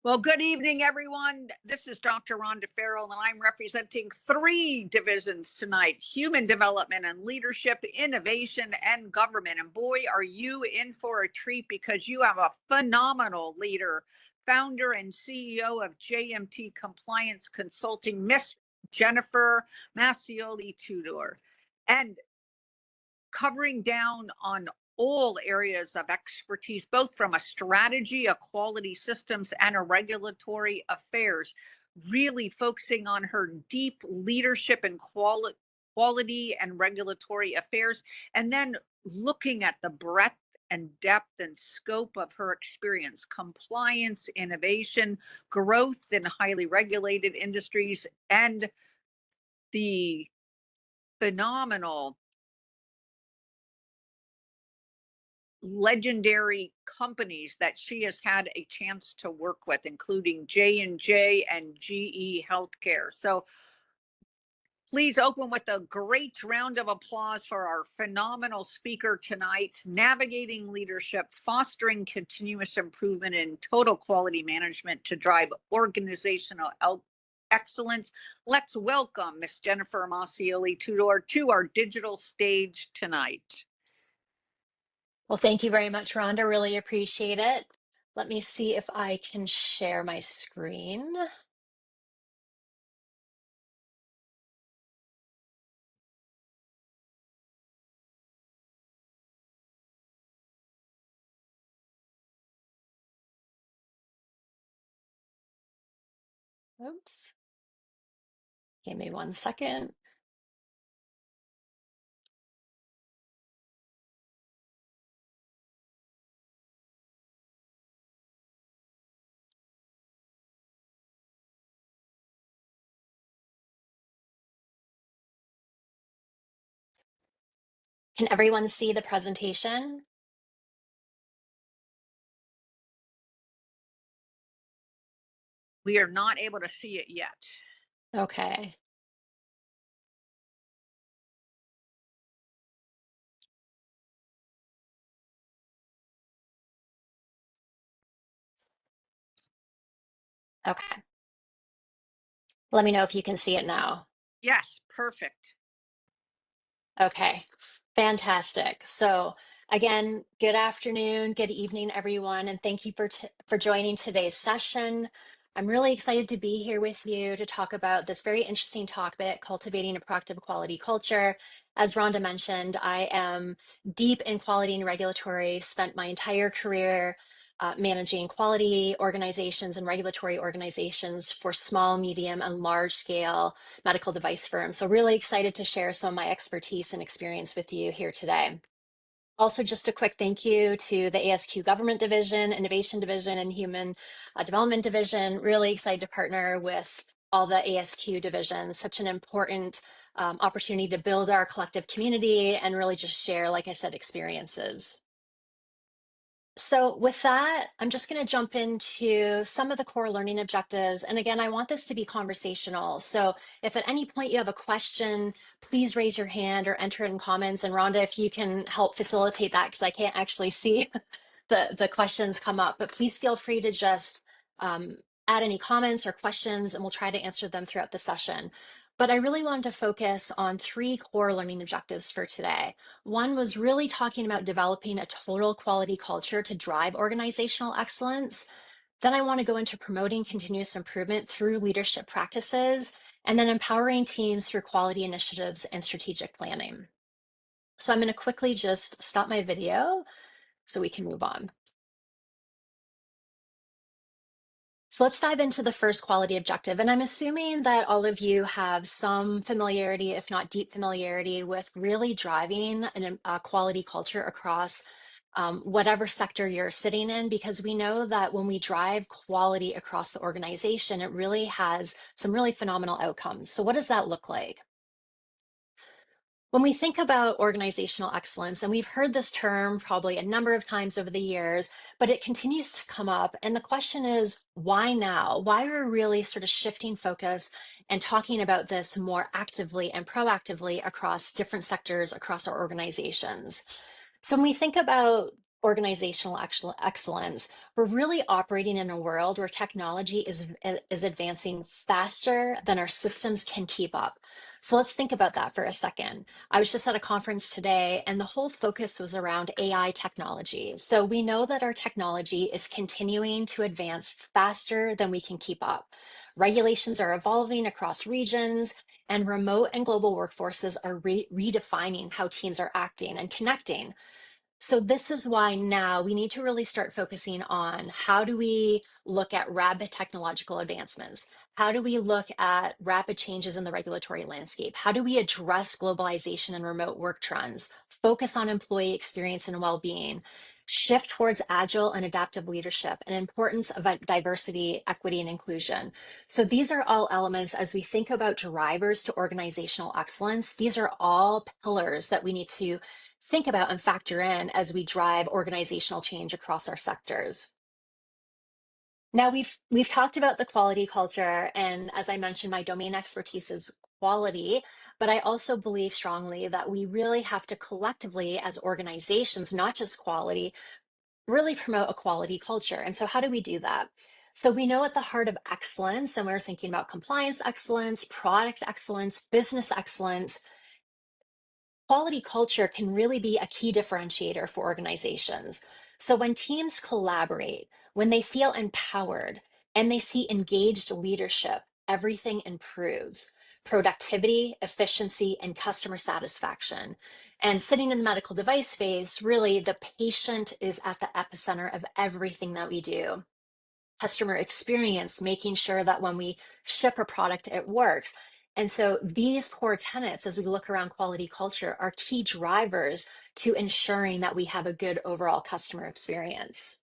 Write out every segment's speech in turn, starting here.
Well, good evening, everyone. This is Dr. Rhonda Farrell, and I'm representing three divisions tonight: human development and leadership, innovation, and government. And boy, are you in for a treat because you have a phenomenal leader, founder and CEO of JMT Compliance Consulting, Miss Jennifer Massioli Tudor. And covering down on all areas of expertise, both from a strategy, a quality systems, and a regulatory affairs, really focusing on her deep leadership and quality and regulatory affairs, and then looking at the breadth and depth and scope of her experience, compliance, innovation, growth in highly regulated industries, and the phenomenal legendary companies that she has had a chance to work with, including J&J and GE Healthcare. So please open with a great round of applause for our phenomenal speaker tonight: navigating leadership, fostering continuous improvement in total quality management to drive organizational excellence. Let's welcome Miss Jennifer Massioli Tudor to our digital stage tonight. Well, thank you very much, Rhonda. Really appreciate it. Let me see if I can share my screen. Oops. Give me 1 second. Can everyone see the presentation? We are not able to see it yet. Okay. Okay. Let me know if you can see it now. Yes, perfect. Okay, fantastic. So again, good afternoon, good evening, everyone, and thank you for joining today's session. I'm really excited to be here with you to talk about this very interesting topic: cultivating a proactive quality culture. As Rhonda mentioned, I am deep in quality and regulatory, spent my entire career managing quality organizations and regulatory organizations for small, medium, and large scale medical device firms. So really excited to share some of my expertise and experience with you here today. Also, just a quick thank you to the ASQ Government Division, Innovation Division, and Human Development Division. Really excited to partner with all the ASQ divisions. Such an important opportunity to build our collective community and really just share, like I said, experiences. So with that, I'm just going to jump into some of the core learning objectives. And again, I want this to be conversational. So if at any point you have a question, please raise your hand or enter it in comments. And Rhonda, if you can help facilitate that, because I can't actually see the questions come up, but please feel free to just add any comments or questions and we'll try to answer them throughout the session. But I really wanted to focus on three core learning objectives for today. One was really talking about developing a total quality culture to drive organizational excellence. Then I want to go into promoting continuous improvement through leadership practices, and then empowering teams through quality initiatives and strategic planning. So I'm going to quickly just stop my video so we can move on. So let's dive into the first quality objective. And I'm assuming that all of you have some familiarity, if not deep familiarity, with really driving a quality culture across whatever sector you're sitting in, because we know that when we drive quality across the organization, it really has some really phenomenal outcomes. So what does that look like? When we think about organizational excellence, and we've heard this term probably a number of times over the years, but it continues to come up. And the question is, why now? Why are we really sort of shifting focus and talking about this more actively and proactively across different sectors across our organizations? So when we think about organizational excellence, we're really operating in a world where technology is advancing faster than our systems can keep up. So let's think about that for a second. I was just at a conference today, and the whole focus was around AI technology. So we know that our technology is continuing to advance faster than we can keep up. Regulations are evolving across regions, and remote and global workforces are redefining how teams are acting and connecting. So this is why now we need to really start focusing on how do we look at rapid technological advancements? How do we look at rapid changes in the regulatory landscape? How do we address globalization and remote work trends? Focus on employee experience and well-being, shift towards agile and adaptive leadership, and importance of diversity, equity, and inclusion. So these are all elements as we think about drivers to organizational excellence. These are all pillars that we need to think about and factor in as we drive organizational change across our sectors. Now we've talked about the quality culture, and as I mentioned, my domain expertise is quality, but I also believe strongly that we really have to collectively as organizations, not just quality, really promote a quality culture. And so how do we do that? So we know at the heart of excellence, and we're thinking about compliance excellence, product excellence, business excellence, quality culture can really be a key differentiator for organizations. So when teams collaborate, when they feel empowered, and they see engaged leadership, everything improves. Productivity, efficiency, and customer satisfaction. And sitting in the medical device space, really the patient is at the epicenter of everything that we do. Customer experience, making sure that when we ship a product, it works. And so these core tenets, as we look around quality culture, are key drivers to ensuring that we have a good overall customer experience.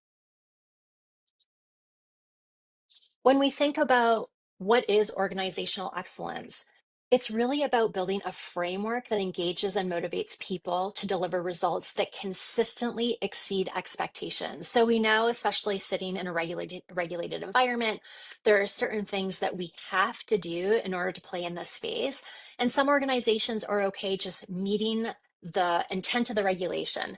When we think about what is organizational excellence, it's really about building a framework that engages and motivates people to deliver results that consistently exceed expectations. So we know, especially sitting in a regulated environment, there are certain things that we have to do in order to play in this space. And some organizations are okay just meeting the intent of the regulation.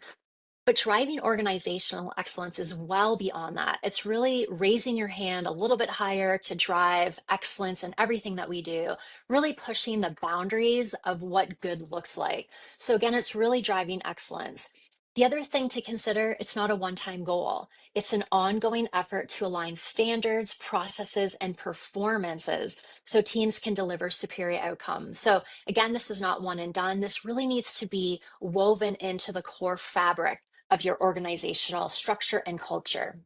But driving organizational excellence is well beyond that. It's really raising your hand a little bit higher to drive excellence in everything that we do, really pushing the boundaries of what good looks like. So again, it's really driving excellence. The other thing to consider, it's not a one-time goal. It's an ongoing effort to align standards, processes, and performances so teams can deliver superior outcomes. So again, this is not one and done. This really needs to be woven into the core fabric of your organizational structure and culture.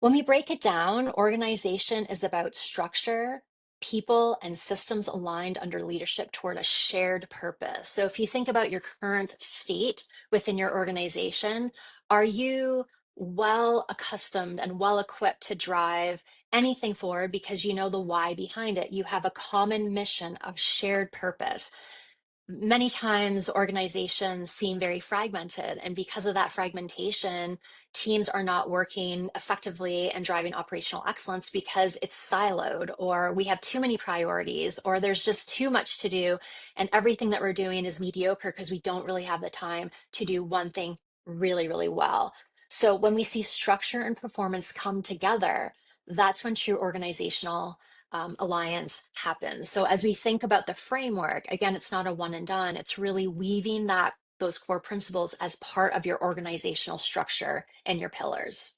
When we break it down, organization is about structure, people, and systems aligned under leadership toward a shared purpose. So if you think about your current state within your organization, are you well accustomed and well equipped to drive anything forward because you know the why behind it? You have a common mission of shared purpose. Many times organizations seem very fragmented, and because of that fragmentation, teams are not working effectively and driving operational excellence because it's siloed, or we have too many priorities, or there's just too much to do, and everything that we're doing is mediocre because we don't really have the time to do one thing really, really well. So when we see structure and performance come together, that's when true organizational alliance happens. So as we think about the framework, again, it's not a one and done. It's really weaving that those core principles as part of your organizational structure and your pillars.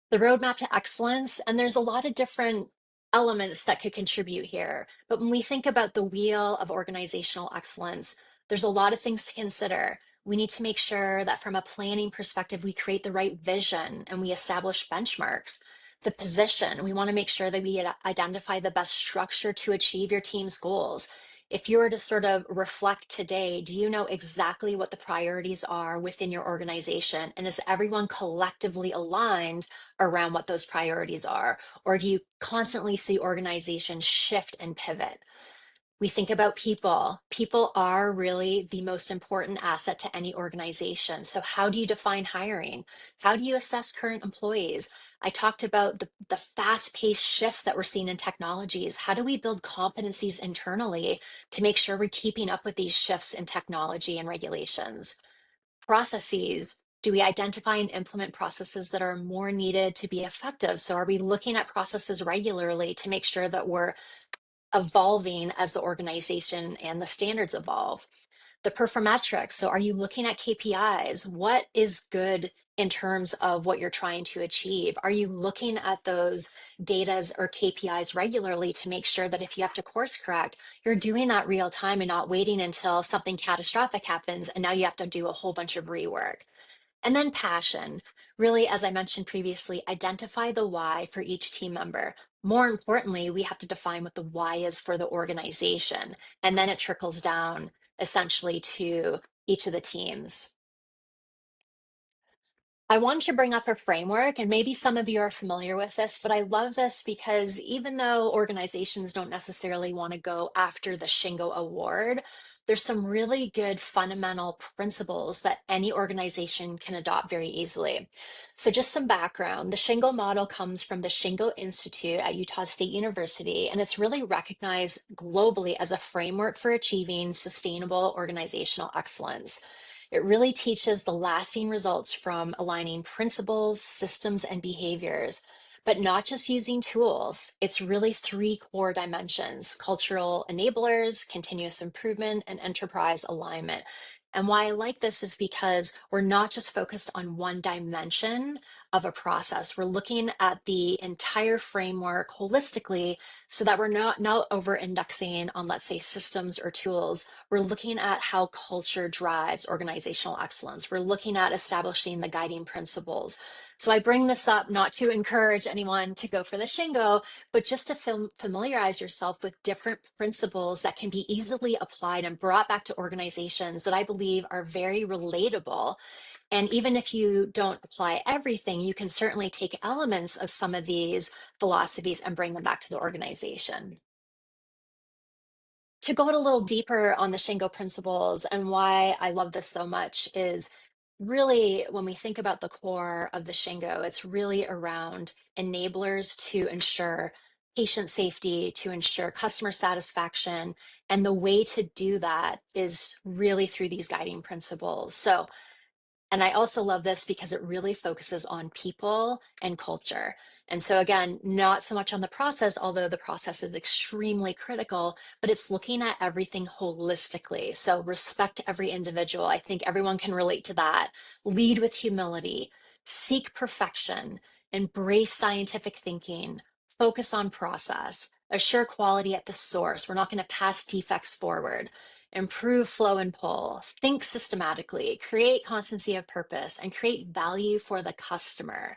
The roadmap to excellence, and there's a lot of different elements that could contribute here. But when we think about the wheel of organizational excellence, there's a lot of things to consider. We need to make sure that from a planning perspective, we create the right vision and we establish benchmarks. The position, we want to make sure that we identify the best structure to achieve your team's goals. If you were to sort of reflect today, do you know exactly what the priorities are within your organization? And is everyone collectively aligned around what those priorities are? Or do you constantly see organizations shift and pivot? We think about people. People are really the most important asset to any organization. So, how do you define hiring? How do you assess current employees? I talked about the fast paced shift that we're seeing in technologies. How do we build competencies internally to make sure we're keeping up with these shifts in technology and regulations? Processes. Do we identify and implement processes that are more needed to be effective? So, are we looking at processes regularly to make sure that we're evolving as the organization and the standards evolve? The performetrics. So, are you looking at KPIs? What is good in terms of what you're trying to achieve? Are you looking at those datas or KPIs regularly to make sure that if you have to course correct, you're doing that real time and not waiting until something catastrophic happens and now you have to do a whole bunch of rework? And then passion. Really, as I mentioned previously, identify the why for each team member. More importantly, we have to define what the why is for the organization. And then it trickles down essentially to each of the teams. I wanted to bring up a framework, and maybe some of you are familiar with this, but I love this because even though organizations don't necessarily want to go after the Shingo Award, there's some really good fundamental principles that any organization can adopt very easily. So, just some background, the Shingo model comes from the Shingo Institute at Utah State University, and it's really recognized globally as a framework for achieving sustainable organizational excellence. It really teaches the lasting results from aligning principles, systems, and behaviors, but not just using tools. It's really three core dimensions: cultural enablers, continuous improvement, and enterprise alignment. And why I like this is because we're not just focused on one dimension of a process. We're looking at the entire framework holistically so that we're not over indexing on, let's say, systems or tools. We're looking at how culture drives organizational excellence. We're looking at establishing the guiding principles. So I bring this up not to encourage anyone to go for the Shingo, but just to familiarize yourself with different principles that can be easily applied and brought back to organizations that I believe are very relatable. And even if you don't apply everything, you can certainly take elements of some of these philosophies and bring them back to the organization. To go a little deeper on the Shingo principles and why I love this so much is really when we think about the core of the Shingo, it's really around enablers to ensure patient safety, to ensure customer satisfaction. And the way to do that is really through these guiding principles. So, and I also love this because it really focuses on people and culture. And so, again, not so much on the process, although the process is extremely critical, but it's looking at everything holistically. So, respect every individual. I think everyone can relate to that. Lead with humility, seek perfection, embrace scientific thinking, focus on process, assure quality at the source. We're not going to pass defects forward. Improve flow and pull, think systematically, create constancy of purpose, and create value for the customer.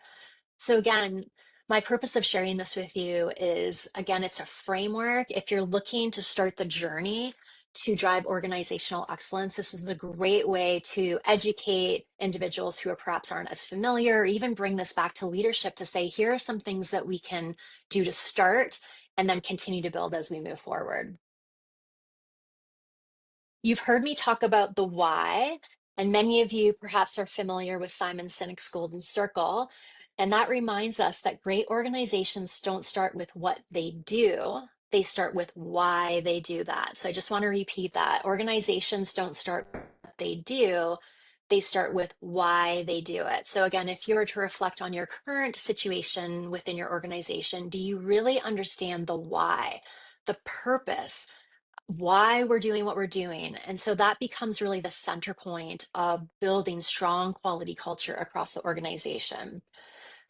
So, again, my purpose of sharing this with you is again, it's a framework. If you're looking to start the journey to drive organizational excellence, this is a great way to educate individuals who are perhaps aren't as familiar, or even bring this back to leadership to say, here are some things that we can do to start and then continue to build as we move forward. You've heard me talk about the why, and many of you perhaps are familiar with Simon Sinek's Golden Circle. And that reminds us that great organizations don't start with what they do, they start with why they do that. So I just want to repeat that. Organizations don't start with what they do, they start with why they do it. So, again, if you were to reflect on your current situation within your organization, do you really understand the why, the purpose? Why we're doing what we're doing. And so that becomes really the center point of building strong quality culture across the organization.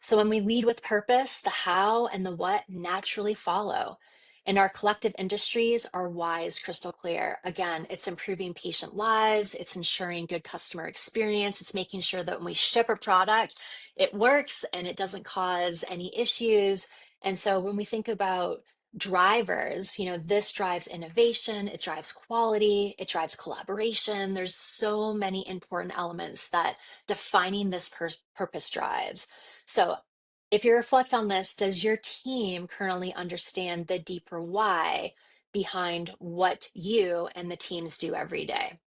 So when we lead with purpose, the how and the what naturally follow. In our collective industries, our why is crystal clear. Again, it's improving patient lives, it's ensuring good customer experience, it's making sure that when we ship a product, it works and it doesn't cause any issues. And so when we think about drivers, this drives innovation, it drives quality, it drives collaboration. There's so many important elements that defining this purpose drives. So, if you reflect on this, does your team currently understand the deeper why behind what you and the teams do every day.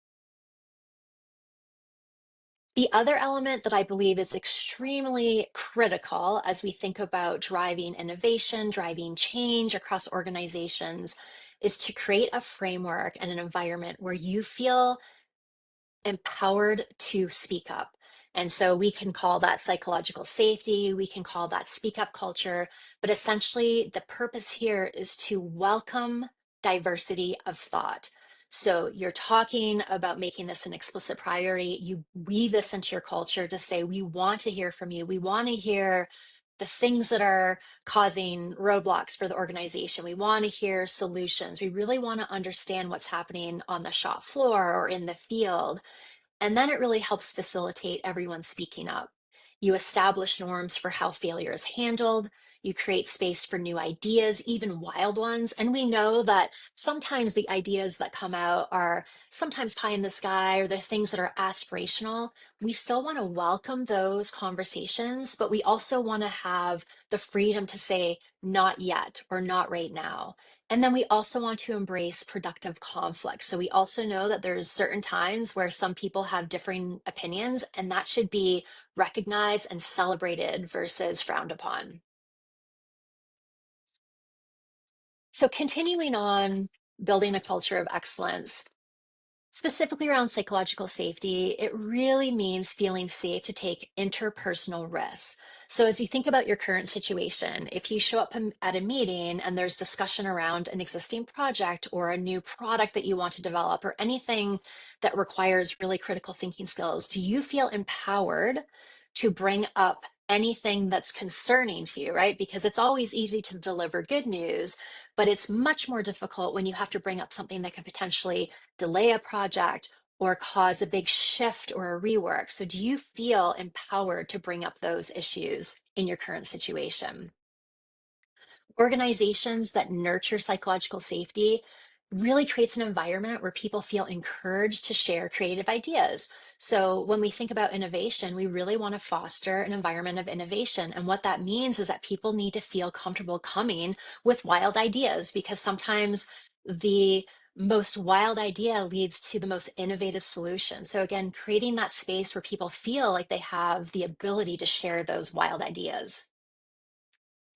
The other element that I believe is extremely critical as we think about driving innovation, driving change across organizations, is to create a framework and an environment where you feel empowered to speak up. And so we can call that psychological safety, we can call that speak up culture, but essentially the purpose here is to welcome diversity of thought. So you're talking about making this an explicit priority. You weave this into your culture to say, we want to hear from you. We want to hear the things that are causing roadblocks for the organization. We want to hear solutions. We really want to understand what's happening on the shop floor or in the field, and then it really helps facilitate everyone speaking up. You establish norms for how failure is handled. You create space for new ideas, even wild ones. And we know that sometimes the ideas that come out are sometimes pie in the sky or they're things that are aspirational. We still want to welcome those conversations, but we also want to have the freedom to say, not yet or not right now. And then we also want to embrace productive conflict. So we also know that there's certain times where some people have differing opinions, and that should be recognized and celebrated versus frowned upon. So continuing on, building a culture of excellence, specifically around psychological safety, it really means feeling safe to take interpersonal risks. So, as you think about your current situation, if you show up at a meeting and there's discussion around an existing project or a new product that you want to develop or anything that requires really critical thinking skills, do you feel empowered to bring up anything that's concerning to you, right? Because it's always easy to deliver good news, but it's much more difficult when you have to bring up something that could potentially delay a project or cause a big shift or a rework. So, do you feel empowered to bring up those issues in your current situation? Organizations that nurture psychological safety really creates an environment where people feel encouraged to share creative ideas. So when we think about innovation, we really want to foster an environment of innovation. And what that means is that people need to feel comfortable coming with wild ideas because sometimes the most wild idea leads to the most innovative solution. So again, creating that space where people feel like they have the ability to share those wild ideas.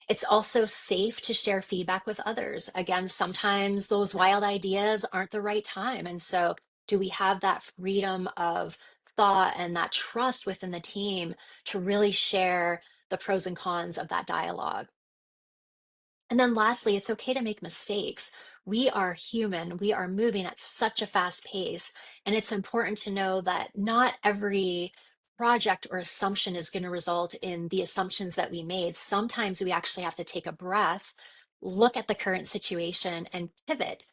It's also safe to share feedback with others. Again, sometimes those wild ideas aren't the right time. And so, do we have that freedom of thought and that trust within the team to really share the pros and cons of that dialogue? And then lastly, it's okay to make mistakes. We are human. We are moving at such a fast pace. And it's important to know that not every project or assumption is going to result in the assumptions that we made. Sometimes we actually have to take a breath, look at the current situation, and pivot.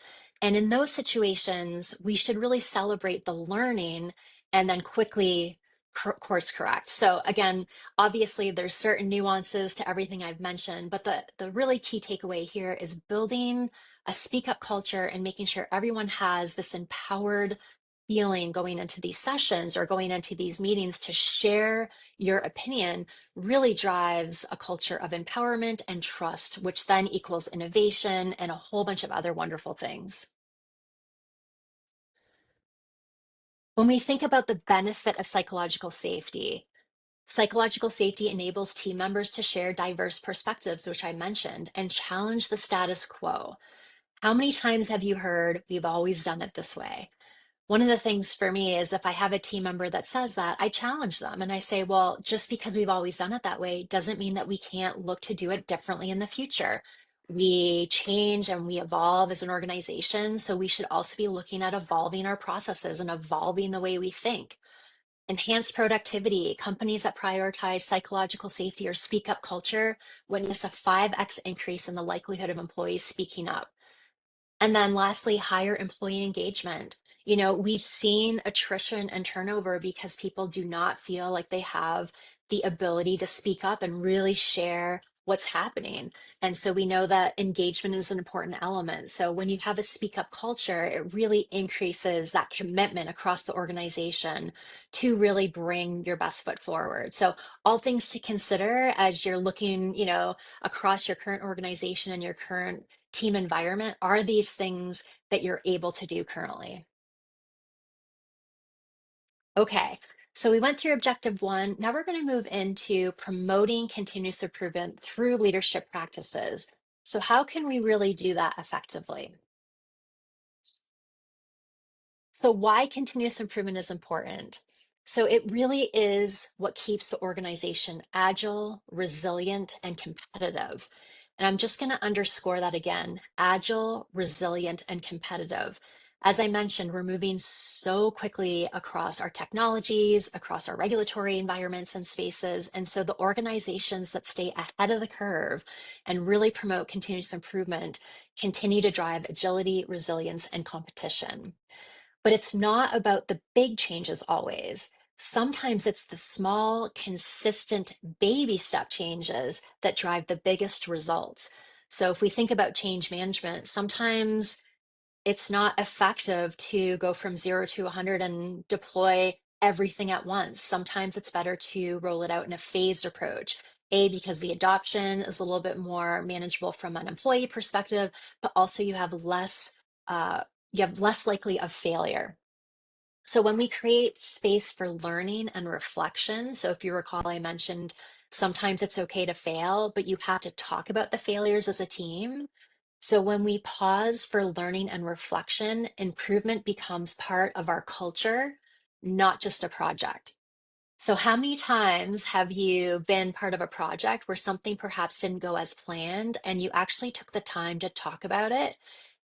And in those situations, we should really celebrate the learning and then quickly course correct. So, again, obviously, there's certain nuances to everything I've mentioned, but the really key takeaway here is building a speak up culture and making sure everyone has this empowered feeling going into these sessions or going into these meetings to share your opinion really drives a culture of empowerment and trust, which then equals innovation and a whole bunch of other wonderful things. When we think about the benefit of psychological safety enables team members to share diverse perspectives, which I mentioned, and challenge the status quo. How many times have you heard, we've always done it this way? One of the things for me is if I have a team member that says that, I challenge them and I say, well, just because we've always done it that way doesn't mean that we can't look to do it differently in the future. We change and we evolve as an organization. So we should also be looking at evolving our processes and evolving the way we think. Enhanced productivity, companies that prioritize psychological safety or speak up culture witness a 5x increase in the likelihood of employees speaking up. And then lastly, higher employee engagement. You know, we've seen attrition and turnover because people do not feel like they have the ability to speak up and really share what's happening. And so we know that engagement is an important element. So when you have a speak up culture, it really increases that commitment across the organization to really bring your best foot forward. So all things to consider as you're looking, across your current organization and your current team environment, are these things that you're able to do currently? Okay, so we went through objective one. Now we're going to move into promoting continuous improvement through leadership practices. So, how can we really do that effectively? So, why continuous improvement is important? So, it really is what keeps the organization agile, resilient, and competitive. And I'm just going to underscore that again: agile, resilient, and competitive. As I mentioned, we're moving so quickly across our technologies, across our regulatory environments and spaces. And so, the organizations that stay ahead of the curve and really promote continuous improvement continue to drive agility, resilience, and competition. But it's not about the big changes always. Sometimes it's the small, consistent baby step changes that drive the biggest results. So if we think about change management, sometimes it's not effective to go from 0 to 100 and deploy everything at once. Sometimes it's better to roll it out in a phased approach. A, because the adoption is a little bit more manageable from an employee perspective, but also uh, you have less likely of failure. So when we create space for learning and reflection, so if you recall, I mentioned sometimes it's okay to fail, but you have to talk about the failures as a team. So when we pause for learning and reflection, improvement becomes part of our culture, not just a project. So how many times have you been part of a project where something perhaps didn't go as planned and you actually took the time to talk about it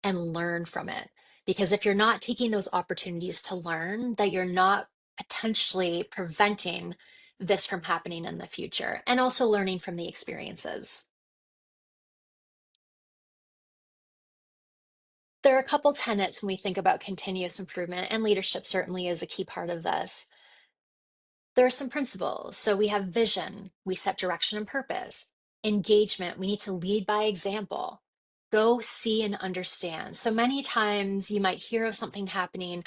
and learn from it? Because if you're not taking those opportunities to learn, that you're not potentially preventing this from happening in the future, and also learning from the experiences. There are a couple tenets when we think about continuous improvement, and leadership certainly is a key part of this. There are some principles. So we have vision, we set direction and purpose. Engagement, we need to lead by example. Go see and understand. So many times you might hear of something happening,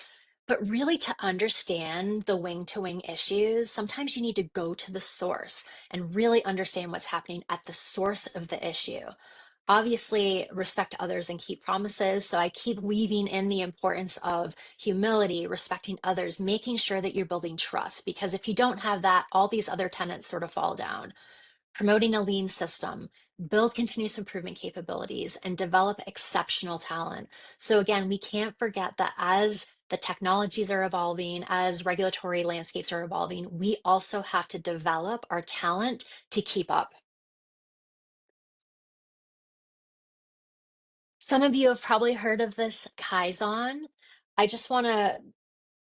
but really to understand the wing to wing issues, sometimes you need to go to the source and really understand what's happening at the source of the issue. Obviously, respect others and keep promises. So I keep weaving in the importance of humility, respecting others, making sure that you're building trust. Because if you don't have that, all these other tenets sort of fall down. Promoting a lean system, build continuous improvement capabilities, and develop exceptional talent. So again, we can't forget that as the technologies are evolving, as regulatory landscapes are evolving, we also have to develop our talent to keep up. Some of you have probably heard of this Kaizen. I just want to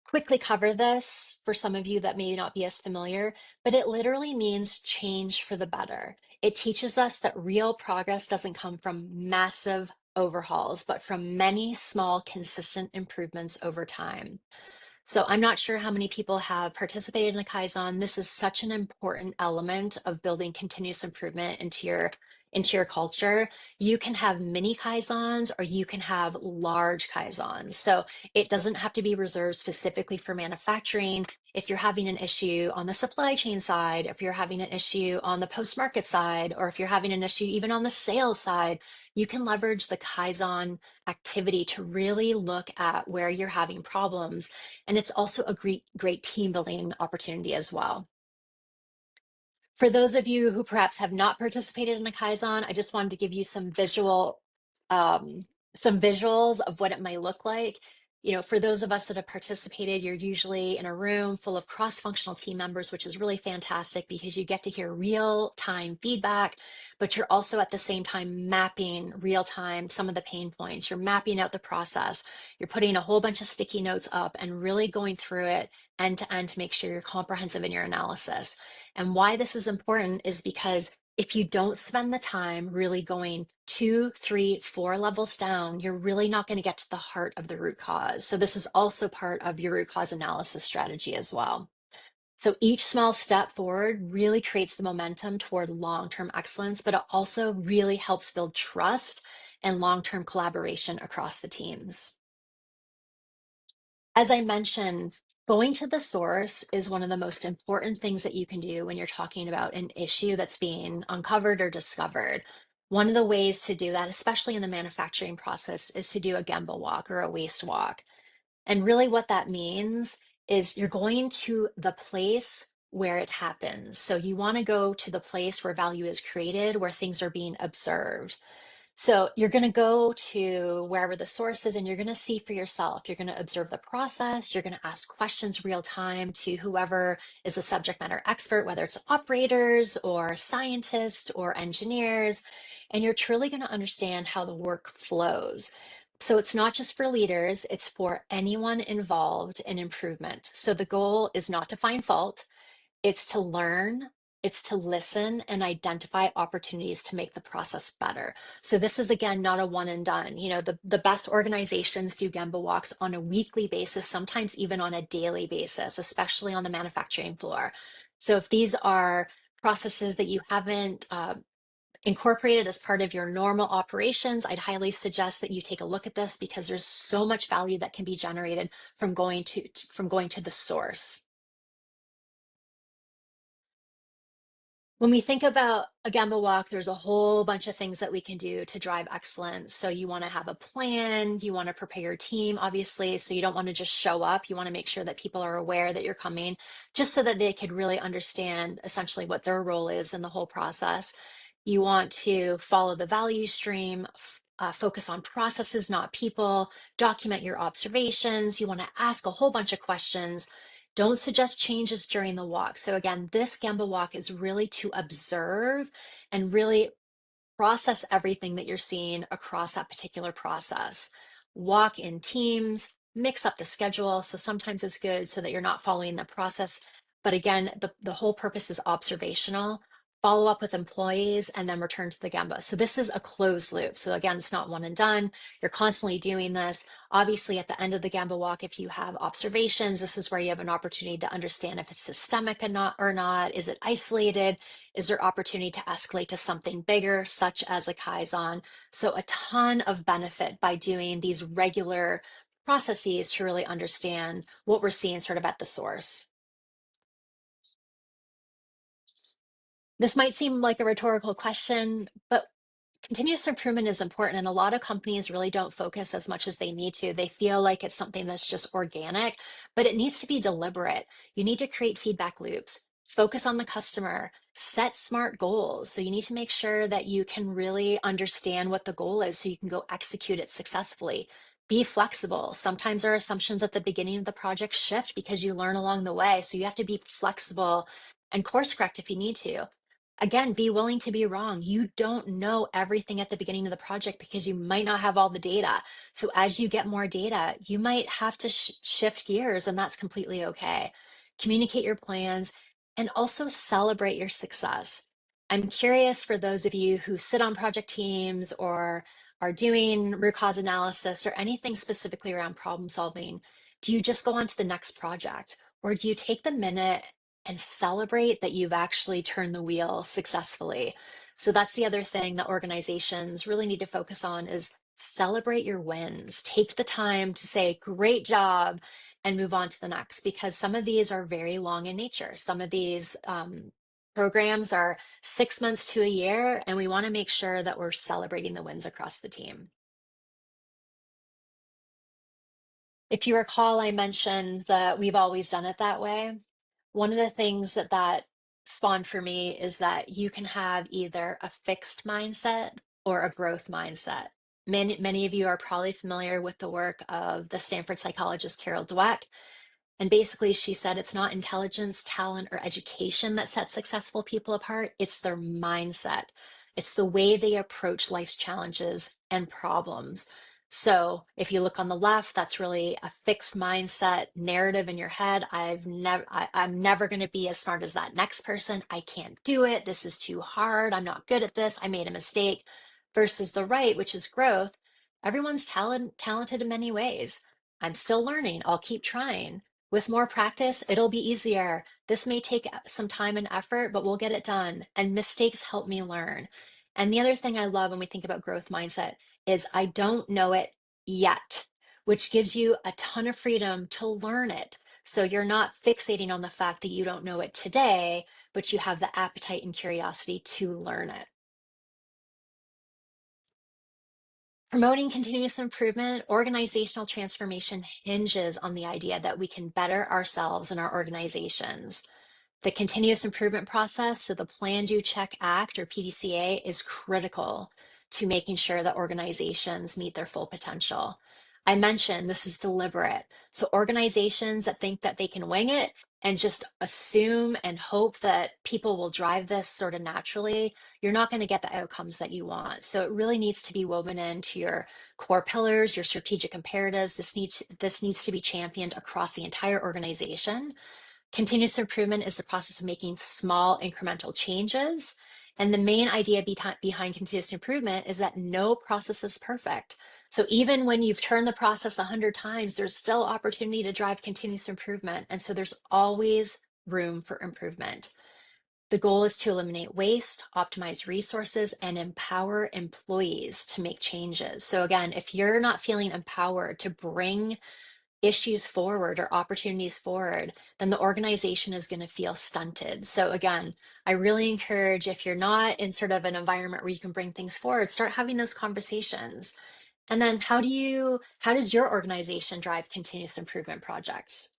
quickly cover this for some of you that may not be as familiar, but it literally means change for the better. It teaches us that real progress doesn't come from massive overhauls, but from many small, consistent improvements over time. So I'm not sure how many people have participated in a Kaizen. This is such an important element of building continuous improvement into your culture. You can have mini Kaizens or you can have large Kaizens. So it doesn't have to be reserved specifically for manufacturing. If you're having an issue on the supply chain side, if you're having an issue on the post-market side, or if you're having an issue even on the sales side, you can leverage the Kaizen activity to really look at where you're having problems. And it's also a great team building opportunity as well. For those of you who perhaps have not participated in a Kaizen, I just wanted to give you um, some visuals of what it might look like. You know, for those of us that have participated, you're usually in a room full of cross-functional team members, which is really fantastic because you get to hear real-time feedback, but you're also at the same time mapping real-time some of the pain points. You're mapping out the process. You're putting a whole bunch of sticky notes up and really going through it end to end to make sure you're comprehensive in your analysis. And why this is important is because if you don't spend the time really going 2, 3, 4 levels down, you're really not going to get to the heart of the root cause. So this is also part of your root cause analysis strategy as well. So each small step forward really creates the momentum toward long-term excellence, but it also really helps build trust and long-term collaboration across the teams. As I mentioned, going to the source is one of the most important things that you can do when you're talking about an issue that's being uncovered or discovered. One of the ways to do that, especially in the manufacturing process, is to do a Gemba walk or a waste walk. And really, what that means is you're going to the place where it happens. So you want to go to the place where value is created, where things are being observed. So you're going to go to wherever the source is and you're going to see for yourself. You're going to observe the process. You're going to ask questions real time to whoever is a subject matter expert, whether it's operators or scientists or engineers. And you're truly going to understand how the work flows. So it's not just for leaders, it's for anyone involved in improvement. So the goal is not to find fault, it's to learn, it's to listen and identify opportunities to make the process better. So this is again not a one and done. You know, the best organizations do Gemba walks on a weekly basis, sometimes even on a daily basis, especially on the manufacturing floor. So if these are processes that you haven't incorporated as part of your normal operations, I'd highly suggest that you take a look at this because there's so much value that can be generated from going to the source. When we think about a Gemba walk, there's a whole bunch of things that we can do to drive excellence. So you want to have a plan, you want to prepare your team, obviously. So you don't want to just show up. You want to make sure that people are aware that you're coming, just so that they could really understand essentially what their role is in the whole process. You want to follow the value stream, focus on processes, not people, document your observations. You want to ask a whole bunch of questions. Don't suggest changes during the walk. So again, this Gemba walk is really to observe and really process everything that you're seeing across that particular process. Walk in teams, mix up the schedule. So sometimes it's good so that you're not following the process. But again, the whole purpose is observational. Follow up with employees and then return to the Gemba. So this is a closed loop. So again, it's not one and done. You're constantly doing this. Obviously, at the end of the Gemba walk, if you have observations, this is where you have an opportunity to understand if it's systemic or not. Is it isolated? Is there opportunity to escalate to something bigger, such as a Kaizen? So a ton of benefit by doing these regular processes to really understand what we're seeing sort of at the source. This might seem like a rhetorical question, but continuous improvement is important, and a lot of companies really don't focus as much as they need to. They feel like it's something that's just organic, but it needs to be deliberate. You need to create feedback loops, focus on the customer, set smart goals. So you need to make sure that you can really understand what the goal is so you can go execute it successfully. Be flexible. Sometimes our assumptions at the beginning of the project shift because you learn along the way. So you have to be flexible and course correct if you need to. Again, be willing to be wrong. You don't know everything at the beginning of the project because you might not have all the data. So as you get more data, you might have to shift gears, and that's completely okay. Communicate your plans and also celebrate your success. I'm curious for those of you who sit on project teams or are doing root cause analysis or anything specifically around problem solving. Do you just go on to the next project? Or do you take the minute and celebrate that you've actually turned the wheel successfully? So that's the other thing that organizations really need to focus on is celebrate your wins. Take the time to say, great job, and move on to the next, because some of these are very long in nature. Some of these programs are 6 months to a year, and we want to make sure that we're celebrating the wins across the team. If you recall, I mentioned that we've always done it that way. One of the things that spawned for me is that you can have either a fixed mindset or a growth mindset. Many of you are probably familiar with the work of the Stanford psychologist Carol Dweck. And basically, she said it's not intelligence, talent, or education that sets successful people apart, it's their mindset. It's the way they approach life's challenges and problems. So if you look on the left, that's really a fixed mindset narrative in your head. I'm never going to be as smart as that next person. I can't do it. This is too hard. I'm not good at this. I made a mistake. Versus the right, which is growth. Everyone's talented in many ways. I'm still learning. I'll keep trying. With more practice, it'll be easier. This may take some time and effort, but we'll get it done. And mistakes help me learn. And the other thing I love when we think about growth mindset is I don't know it yet, which gives you a ton of freedom to learn it. So you're not fixating on the fact that you don't know it today, but you have the appetite and curiosity to learn it. Promoting continuous improvement, organizational transformation hinges on the idea that we can better ourselves and our organizations. The continuous improvement process, so the Plan, Do, Check, Act or PDCA, is critical to making sure that organizations meet their full potential. I mentioned this is deliberate. So organizations that think that they can wing it and just assume and hope that people will drive this sort of naturally, you're not going to get the outcomes that you want. So it really needs to be woven into your core pillars, your strategic imperatives. This needs to be championed across the entire organization. Continuous improvement is the process of making small incremental changes. And the main idea behind continuous improvement is that no process is perfect. So even when you've turned the process 100 times, there's still opportunity to drive continuous improvement. And so there's always room for improvement. The goal is to eliminate waste, optimize resources, and empower employees to make changes. So again, if you're not feeling empowered to bring issues forward or opportunities forward, then the organization is going to feel stunted. So again, I really encourage, if you're not in sort of an environment where you can bring things forward, start having those conversations. And then how does your organization drive continuous improvement projects?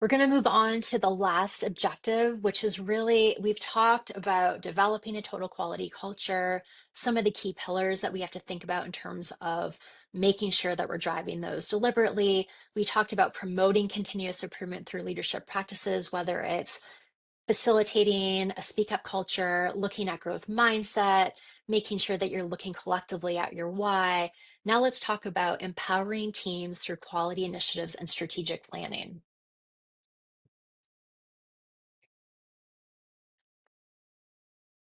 We're going to move on to the last objective, which is really, we've talked about developing a total quality culture, some of the key pillars that we have to think about in terms of making sure that we're driving those deliberately. We talked about promoting continuous improvement through leadership practices, whether it's facilitating a speak up culture, looking at growth mindset, making sure that you're looking collectively at your why. Now let's talk about empowering teams through quality initiatives and strategic planning.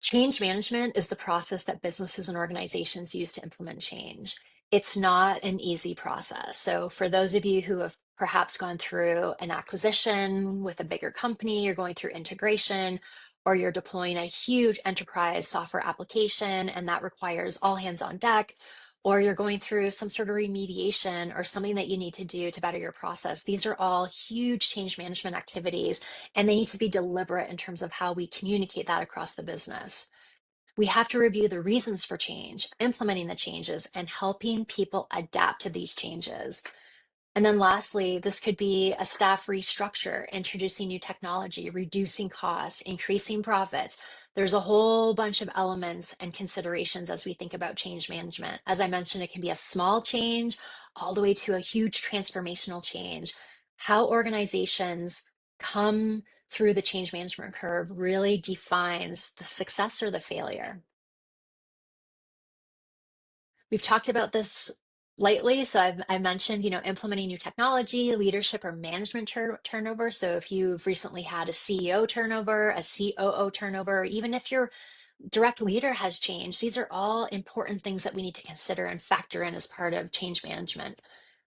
Change management is the process that businesses and organizations use to implement change. It's not an easy process. So, for those of you who have perhaps gone through an acquisition with a bigger company, you're going through integration, or you're deploying a huge enterprise software application and that requires all hands on deck, or you're going through some sort of remediation or something that you need to do to better your process. These are all huge change management activities, and they need to be deliberate in terms of how we communicate that across the business. We have to review the reasons for change, implementing the changes, and helping people adapt to these changes. And then lastly, this could be a staff restructure, introducing new technology, reducing costs, increasing profits. There's a whole bunch of elements and considerations as we think about change management. As I mentioned, it can be a small change all the way to a huge transformational change. How organizations come through the change management curve really defines the success or the failure. We've talked about this lately. So I mentioned, implementing new technology, leadership or management turnover. So if you've recently had a CEO turnover, a COO turnover, or even if your direct leader has changed, these are all important things that we need to consider and factor in as part of change management.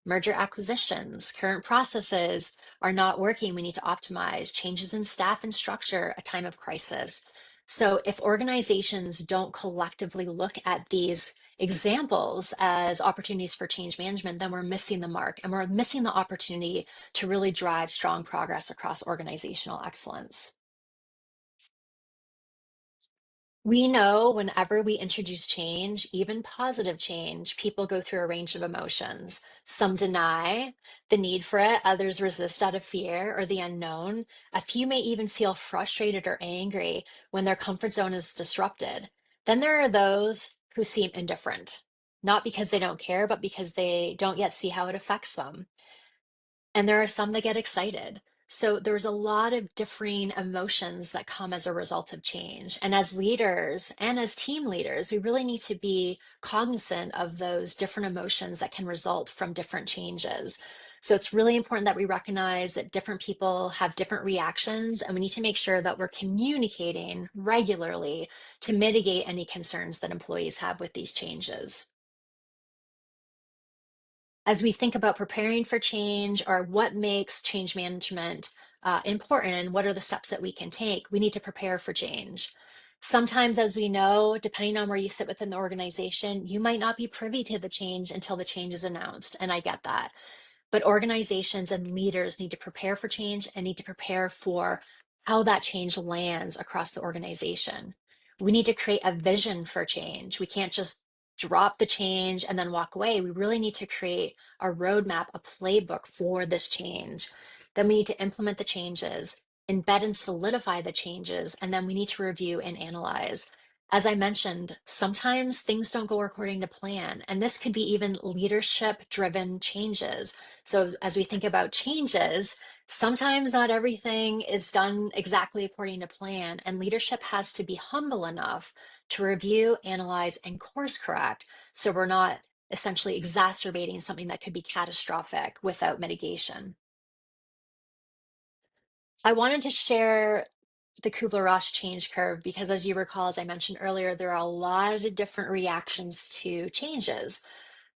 Merger acquisitions, current processes are not working. We need to optimize changes in staff and structure, a time of crisis. So if organizations don't collectively look at these examples as opportunities for change management, then we're missing the mark and we're missing the opportunity to really drive strong progress across organizational excellence. We know whenever we introduce change, even positive change, people go through a range of emotions. Some deny the need for it, others resist out of fear or the unknown. A few may even feel frustrated or angry when their comfort zone is disrupted. Then there are those who seem indifferent, not because they don't care, but because they don't yet see how it affects them. And there are some that get excited. So there's a lot of differing emotions that come as a result of change. And as leaders and as team leaders, we really need to be cognizant of those different emotions that can result from different changes. So it's really important that we recognize that different people have different reactions, and we need to make sure that we're communicating regularly to mitigate any concerns that employees have with these changes. As we think about preparing for change or what makes change management important and what are the steps that we can take, we need to prepare for change. Sometimes, as we know, depending on where you sit within the organization, you might not be privy to the change until the change is announced. And I get that. But organizations and leaders need to prepare for change and need to prepare for how that change lands across the organization. We need to create a vision for change. We can't just drop the change and then walk away. We really need to create a roadmap, a playbook for this change. Then we need to implement the changes, embed and solidify the changes, and then we need to review and analyze. As I mentioned, sometimes things don't go according to plan, and this could be even leadership driven changes. So, as we think about changes, sometimes not everything is done exactly according to plan, and leadership has to be humble enough to review, analyze, and course correct so we're not essentially exacerbating something that could be catastrophic without mitigation. I wanted to share the Kubler-Ross change curve because, as you recall, as I mentioned earlier, there are a lot of different reactions to changes.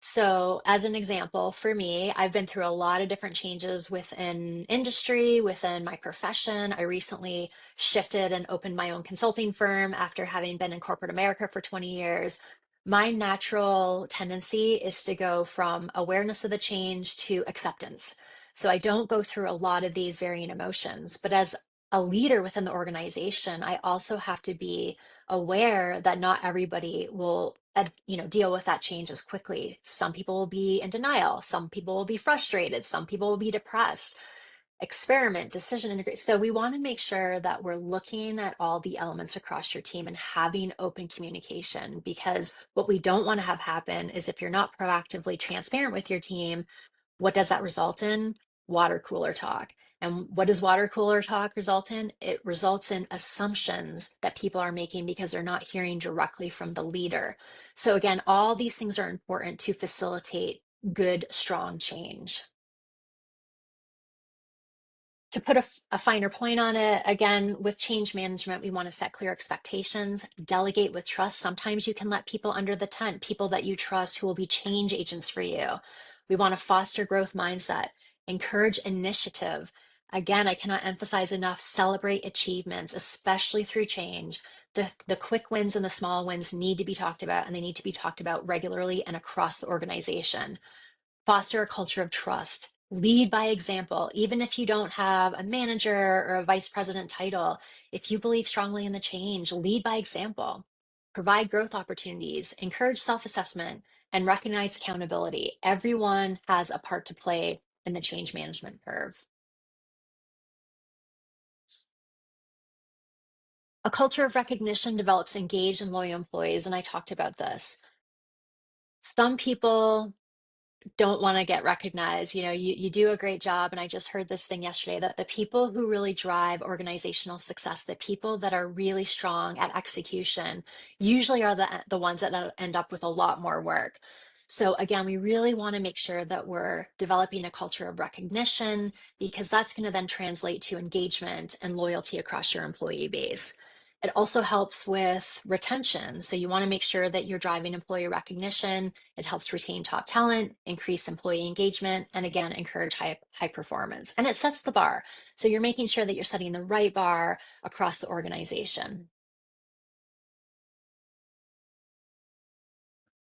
So, as an example, for me, I've been through a lot of different changes within industry, within my profession. I recently shifted and opened my own consulting firm after having been in corporate America for 20 years. My natural tendency is to go from awareness of the change to acceptance. So, I don't go through a lot of these varying emotions. But as a leader within the organization, I also have to be aware that not everybody will deal with that change as quickly. Some people will be in denial, some people will be frustrated, some people will be depressed. Experiment, decision integrate. So we want to make sure that we're looking at all the elements across your team and having open communication, because what we don't want to have happen is, if you're not proactively transparent with your team, what does that result in? Water cooler talk. And what does water cooler talk result in? It results in assumptions that people are making because they're not hearing directly from the leader. So, again, all these things are important to facilitate good, strong change. To put a finer point on it, again, with change management, we want to set clear expectations, delegate with trust. Sometimes you can let people under the tent, people that you trust who will be change agents for you. We want to foster growth mindset, encourage initiative. Again, I cannot emphasize enough, celebrate achievements, especially through change. The quick wins and the small wins need to be talked about, and they need to be talked about regularly and across the organization. Foster a culture of trust. Lead by example. Even if you don't have a manager or a vice president title, if you believe strongly in the change, lead by example. Provide growth opportunities, encourage self assessment, and recognize accountability. Everyone has a part to play in the change management curve. A culture of recognition develops engaged and loyal employees, and I talked about this. Some people don't want to get recognized. You do a great job. And I just heard this thing yesterday that the people who really drive organizational success, the people that are really strong at execution, usually are the ones that end up with a lot more work. So again, we really want to make sure that we're developing a culture of recognition, because that's going to then translate to engagement and loyalty across your employee base. It also helps with retention. So you want to make sure that you're driving employee recognition. It helps retain top talent, increase employee engagement, and again, encourage high performance. And it sets the bar. So you're making sure that you're setting the right bar across the organization.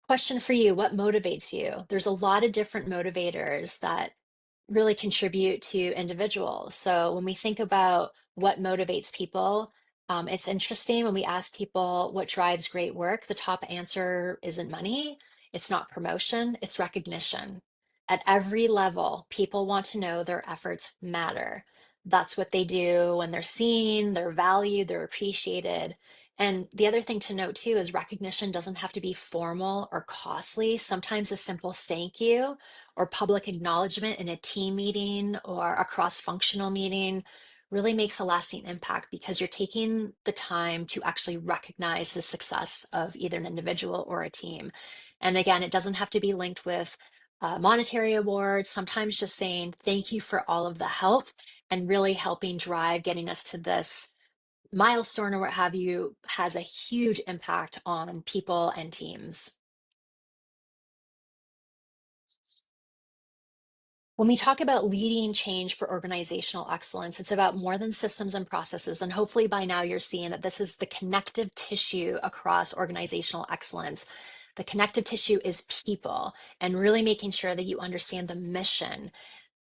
Question for you: what motivates you? There's a lot of different motivators that really contribute to individuals. So when we think about what motivates people, it's interesting when we ask people what drives great work, the top answer isn't money, it's not promotion, it's recognition. At every level, people want to know their efforts matter. That's what they do when they're seen, they're valued, they're appreciated. And the other thing to note too is recognition doesn't have to be formal or costly. Sometimes a simple thank you or public acknowledgement in a team meeting or a cross-functional meeting really makes a lasting impact, because you're taking the time to actually recognize the success of either an individual or a team. And again, it doesn't have to be linked with monetary awards. Sometimes just saying thank you for all of the help and really helping drive getting us to this milestone or what have you has a huge impact on people and teams. When we talk about leading change for organizational excellence, it's about more than systems and processes. And hopefully by now you're seeing that this is the connective tissue across organizational excellence. The connective tissue is people, and really making sure that you understand the mission.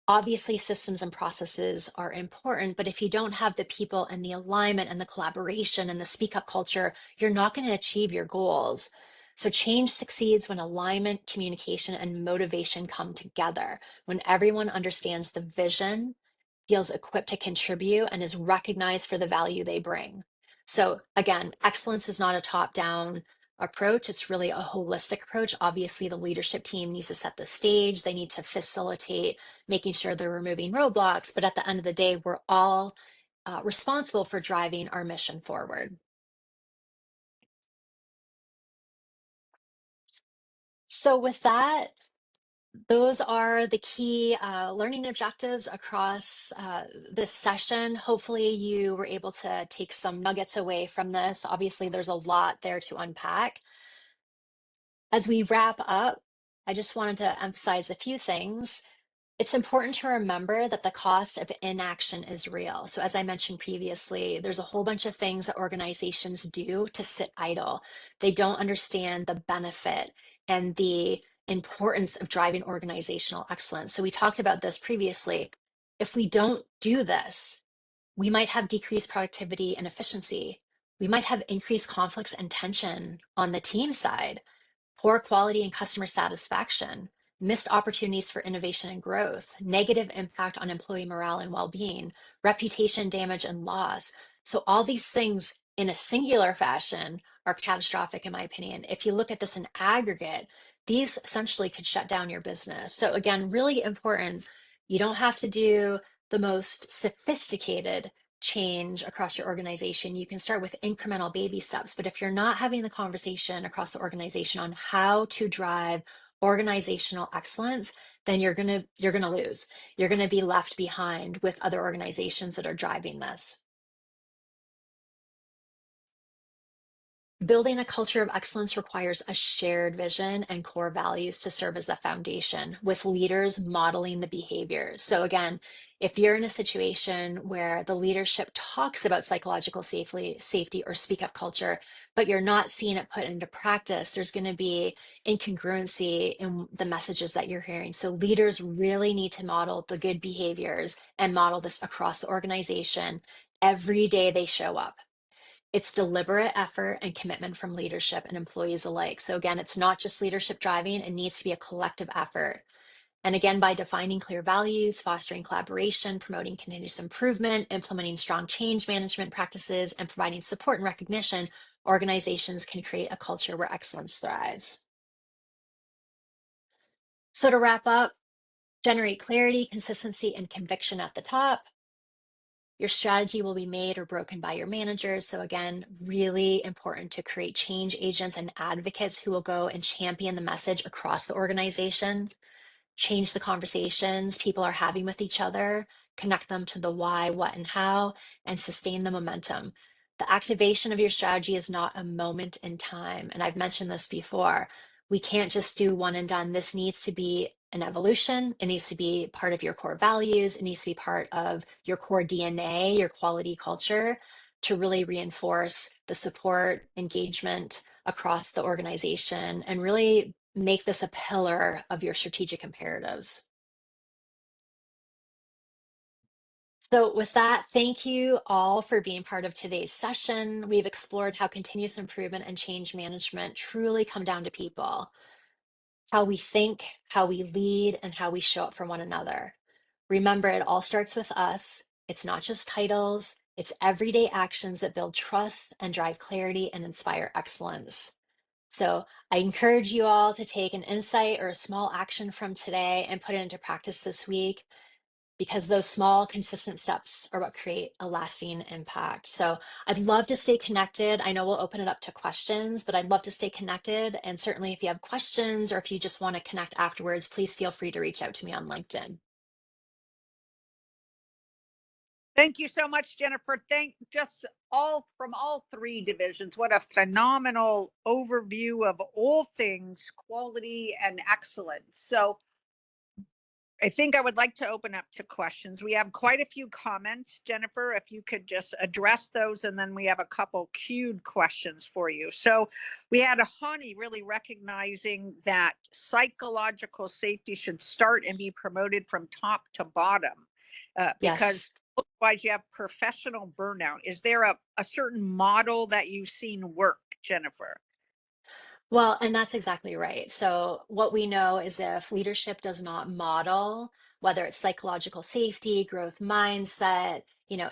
Obviously, systems and processes are important, but if you don't have the people and the alignment and the collaboration and the speak up culture, you're not going to achieve your goals. So, change succeeds when alignment, communication, and motivation come together, when everyone understands the vision, feels equipped to contribute, and is recognized for the value they bring. So, again, excellence is not a top down approach. It's really a holistic approach. Obviously, the leadership team needs to set the stage, they need to facilitate making sure they're removing roadblocks. But at the end of the day, we're all responsible for driving our mission forward. So, with that, those are the key learning objectives across this session. Hopefully, you were able to take some nuggets away from this. Obviously, there's a lot there to unpack. As we wrap up, I just wanted to emphasize a few things. It's important to remember that the cost of inaction is real. So, as I mentioned previously, there's a whole bunch of things that organizations do to sit idle. They don't understand the benefit and the importance of driving organizational excellence. So, we talked about this previously. If we don't do this, we might have decreased productivity and efficiency. We might have increased conflicts and tension on the team side, poor quality and customer satisfaction, missed opportunities for innovation and growth, negative impact on employee morale and well being, reputation damage and loss. So, all these things in a singular fashion are catastrophic, in my opinion. If you look at this in aggregate, these essentially could shut down your business. So, again, really important. You don't have to do the most sophisticated change across your organization. You can start with incremental baby steps. But if you're not having the conversation across the organization on how to drive organizational excellence, then you're going to lose. You're going to be left behind with other organizations that are driving this. Building a culture of excellence requires a shared vision and core values to serve as the foundation, with leaders modeling the behaviors. So, again, if you're in a situation where the leadership talks about psychological safety or speak up culture, but you're not seeing it put into practice, there's going to be incongruency in the messages that you're hearing. So, leaders really need to model the good behaviors and model this across the organization every day they show up. It's deliberate effort and commitment from leadership and employees alike. So, again, it's not just leadership driving, it needs to be a collective effort. And again, by defining clear values, fostering collaboration, promoting continuous improvement, implementing strong change management practices, and providing support and recognition, organizations can create a culture where excellence thrives. So, to wrap up, generate clarity, consistency, and conviction at the top. Your strategy will be made or broken by your managers. So, again, really important to create change agents and advocates who will go and champion the message across the organization, change the conversations people are having with each other, connect them to the why, what, and how, and sustain the momentum. The activation of your strategy is not a moment in time. And I've mentioned this before. We can't just do one and done. This needs to be an evolution. It needs to be part of your core values. It needs to be part of your core DNA, your quality culture, to really reinforce the support, engagement across the organization and really make this a pillar of your strategic imperatives. So, with that, thank you all for being part of today's session. We've explored how continuous improvement and change management truly come down to people, how we think, how we lead, and how we show up for one another. Remember, it all starts with us. It's not just titles, it's everyday actions that build trust and drive clarity and inspire excellence. So I encourage you all to take an insight or a small action from today and put it into practice this week because those small, consistent steps are what create a lasting impact. So I'd love to stay connected. I know we'll open it up to questions, but I'd love to stay connected. And certainly, if you have questions or if you just want to connect afterwards, please feel free to reach out to me on LinkedIn. Thank you so much, Jennifer. Thank just all from all three divisions. What a phenomenal overview of all things quality and excellence. So, I think I would like to open up to questions. We have quite a few comments, Jennifer, if you could just address those, and then we have a couple queued questions for you. So we had a Hani really recognizing that psychological safety should start and be promoted from top to bottom, because Yes. otherwise you have professional burnout. Is there a certain model that you've seen work, Jennifer? Well, and that's exactly right. So, what we know is if leadership does not model, whether it's psychological safety, growth mindset,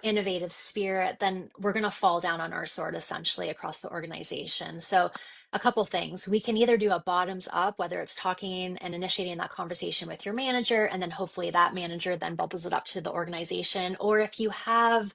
innovative spirit, then we're going to fall down on our sword essentially across the organization. So, a couple things. We can either do a bottoms up, whether it's talking and initiating that conversation with your manager, and then hopefully that manager then bubbles it up to the organization. Or if you have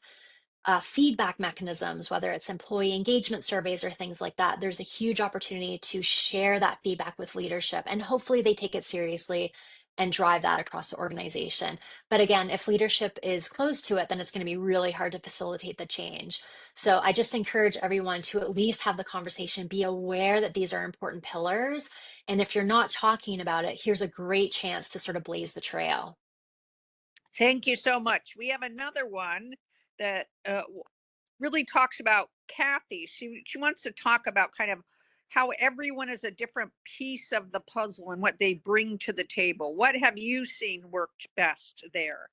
feedback mechanisms, whether it's employee engagement surveys or things like that, there's a huge opportunity to share that feedback with leadership. And hopefully they take it seriously and drive that across the organization. But again, if leadership is closed to it, then it's going to be really hard to facilitate the change. So I just encourage everyone to at least have the conversation, be aware that these are important pillars. And if you're not talking about it, here's a great chance to sort of blaze the trail. Thank you so much. We have another one that really talks about Kathy. She wants to talk about kind of how everyone is a different piece of the puzzle and what they bring to the table. What have you seen worked best there?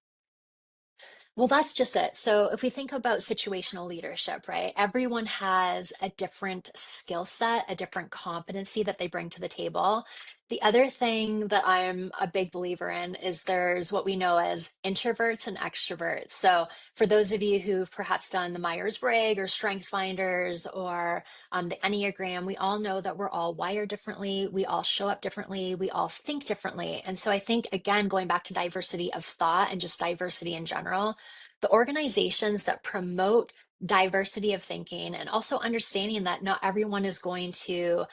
Well, that's just it. So, if we think about situational leadership, right, everyone has a different skill set, a different competency that they bring to the table. The other thing that I'm a big believer in is there's what we know as introverts and extroverts. So, for those of you who've perhaps done the Myers-Briggs or Strengths Finders or the Enneagram, we all know that we're all wired differently. We all show up differently. We all think differently. And so, I think, again, going back to diversity of thought and just diversity in general, the organizations that promote diversity of thinking and also understanding that not everyone is going to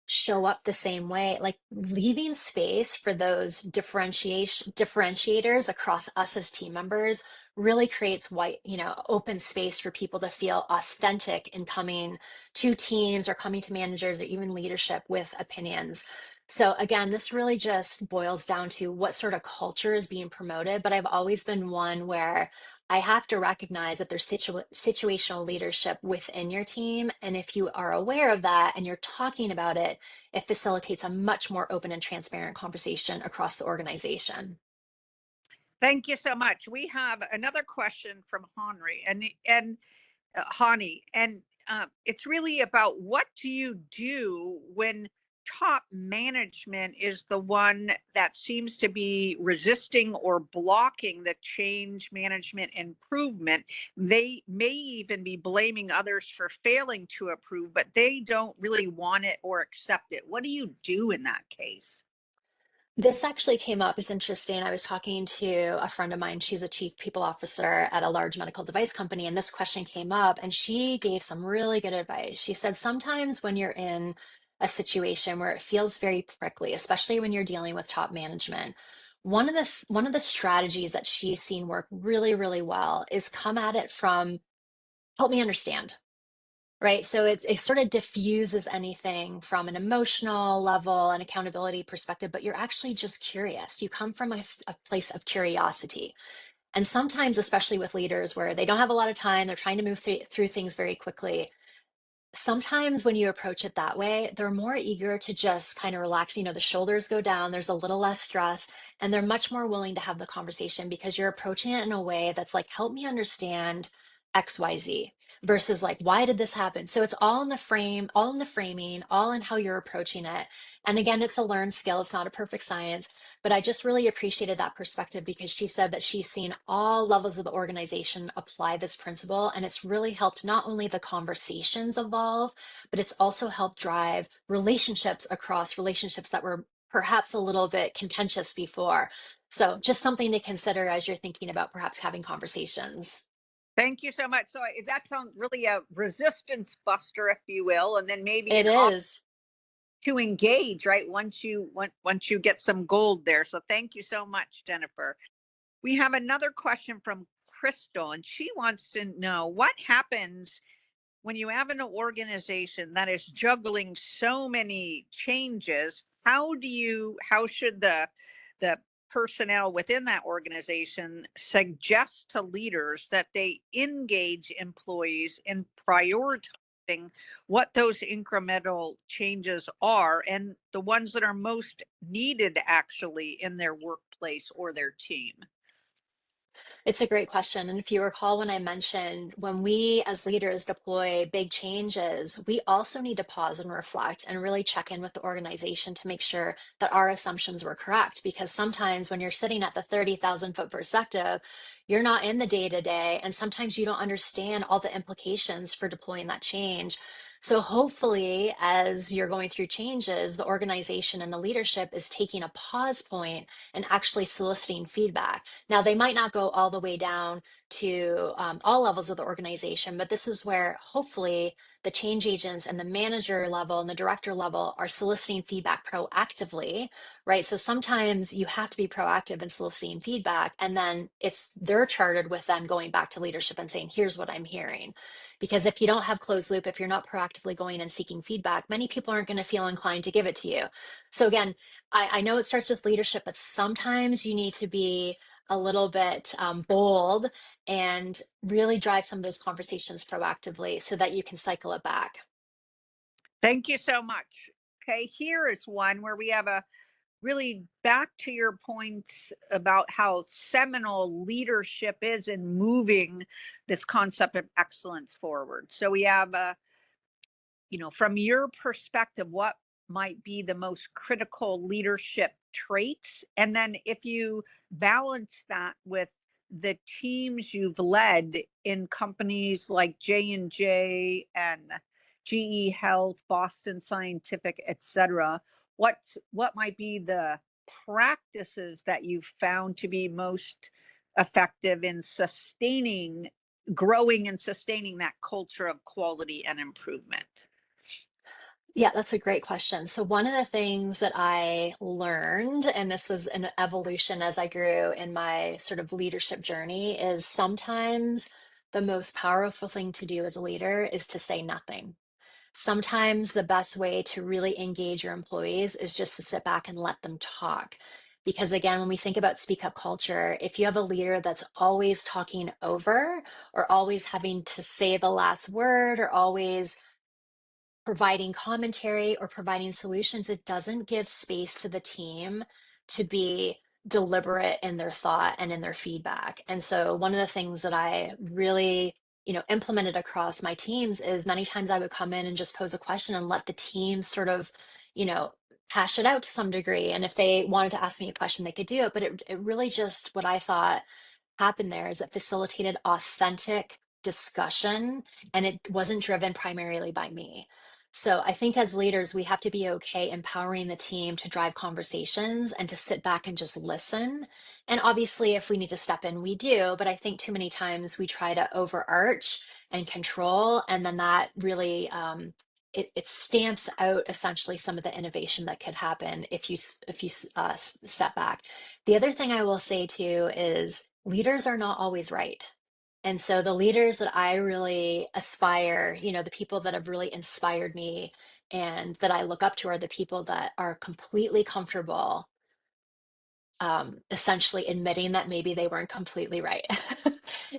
show up the same way, like leaving space for those differentiators across us as team members really creates open space for people to feel authentic in coming to teams or coming to managers or even leadership with opinions. So again, this really just boils down to what sort of culture is being promoted, but I've always been one where I have to recognize that there's situational leadership within your team. And if you are aware of that and you're talking about it, it facilitates a much more open and transparent conversation across the organization. Thank you so much. We have another question from Henry and Hani, and it's really about what do you do when top management is the one that seems to be resisting or blocking the change management improvement. They may even be blaming others for failing to approve, but they don't really want it or accept it. What do you do in that case? This actually came up. It's interesting. I was talking to a friend of mine. She's a chief people officer at a large medical device company, and this question came up, and she gave some really good advice. She said, sometimes when you're in a situation where it feels very prickly, especially when you're dealing with top management, one of the strategies that she's seen work really, really well is come at it from help me understand. Right. So it sort of diffuses anything from an emotional level and accountability perspective, but you're actually just curious. You come from a place of curiosity. And sometimes, especially with leaders where they don't have a lot of time, they're trying to move through things very quickly. Sometimes when you approach it that way, they're more eager to just kind of relax. The shoulders go down, there's a little less stress, and they're much more willing to have the conversation because you're approaching it in a way that's like, help me understand XYZ versus like, why did this happen? So it's all in the frame, all in the framing, all in how you're approaching it. And again, it's a learned skill, it's not a perfect science, but I just really appreciated that perspective because she said that she's seen all levels of the organization apply this principle. And it's really helped not only the conversations evolve, but it's also helped drive relationships across relationships that were perhaps a little bit contentious before. So just something to consider as you're thinking about perhaps having conversations. Thank you so much. So that sounds really a resistance buster, if you will, and then maybe It an is. to engage, right? Once you get some gold there. So thank you so much, Jennifer. We have another question from Crystal, and she wants to know what happens when you have an organization that is juggling so many changes. How should the personnel within that organization suggest to leaders that they engage employees in prioritizing what those incremental changes are and the ones that are most needed actually in their workplace or their team? It's a great question. And if you recall, when I mentioned when we as leaders deploy big changes, we also need to pause and reflect and really check in with the organization to make sure that our assumptions were correct. Because sometimes when you're sitting at the 30,000-foot perspective, you're not in the day to day. And sometimes you don't understand all the implications for deploying that change. So hopefully, as you're going through changes, the organization and the leadership is taking a pause point and actually soliciting feedback. Now, they might not go all the way down to all levels of the organization, but this is where hopefully the change agents and the manager level and the director level are soliciting feedback proactively, right? So sometimes you have to be proactive in soliciting feedback, and then they're chartered with them going back to leadership and saying, here's what I'm hearing. Because if you don't have closed loop, if you're not proactively going and seeking feedback, many people aren't going to feel inclined to give it to you. So again, I know it starts with leadership, but sometimes you need to be a little bit bold and really drive some of those conversations proactively so that you can cycle it back. Thank you so much. Okay, here is one where we have a really back to your points about how seminal leadership is in moving this concept of excellence forward. So we have from your perspective, what might be the most critical leadership traits? And then if you balance that with the teams you've led in companies like J&J and GE Health, Boston Scientific, et cetera, what might be the practices that you've found to be most effective in growing and sustaining that culture of quality and improvement? Yeah, that's a great question. So, one of the things that I learned, and this was an evolution as I grew in my sort of leadership journey, is sometimes the most powerful thing to do as a leader is to say nothing. Sometimes the best way to really engage your employees is just to sit back and let them talk. Because again, when we think about speak up culture, if you have a leader that's always talking over or always having to say the last word or always providing commentary or providing solutions, it doesn't give space to the team to be deliberate in their thought and in their feedback. And so one of the things that I really, implemented across my teams is many times I would come in and just pose a question and let the team sort of, you know, hash it out to some degree. And if they wanted to ask me a question, they could do it. But it really just what I thought happened there is it facilitated authentic discussion and it wasn't driven primarily by me. So I think as leaders, we have to be okay empowering the team to drive conversations and to sit back and just listen. And obviously, if we need to step in, we do. But I think too many times we try to overarch and control, and then that really it stamps out essentially some of the innovation that could happen if you step back. The other thing I will say too is leaders are not always right. And so the leaders that I really aspire, the people that have really inspired me and that I look up to are the people that are completely comfortable, essentially admitting that maybe they weren't completely right.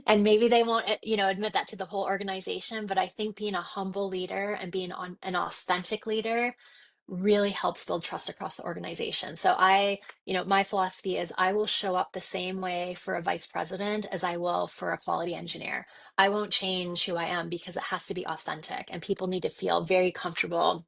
And maybe they won't, admit that to the whole organization. But I think being a humble leader and being an authentic leader really helps build trust across the organization. So my philosophy is I will show up the same way for a vice president as I will for a quality engineer. I won't change who I am because it has to be authentic and people need to feel very comfortable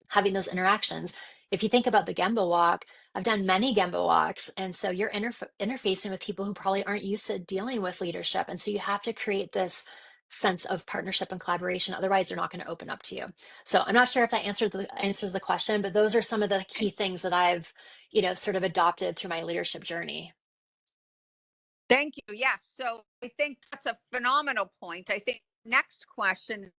having those interactions. If you think about the Gemba walk, I've done many Gemba walks. And so you're interfacing with people who probably aren't used to dealing with leadership. And so you have to create this sense of partnership and collaboration. Otherwise, they're not going to open up to you. So I'm not sure if that answers the question, but those are some of the key things that I've, sort of adopted through my leadership journey. Thank you. Yes. So I think that's a phenomenal point. I think next question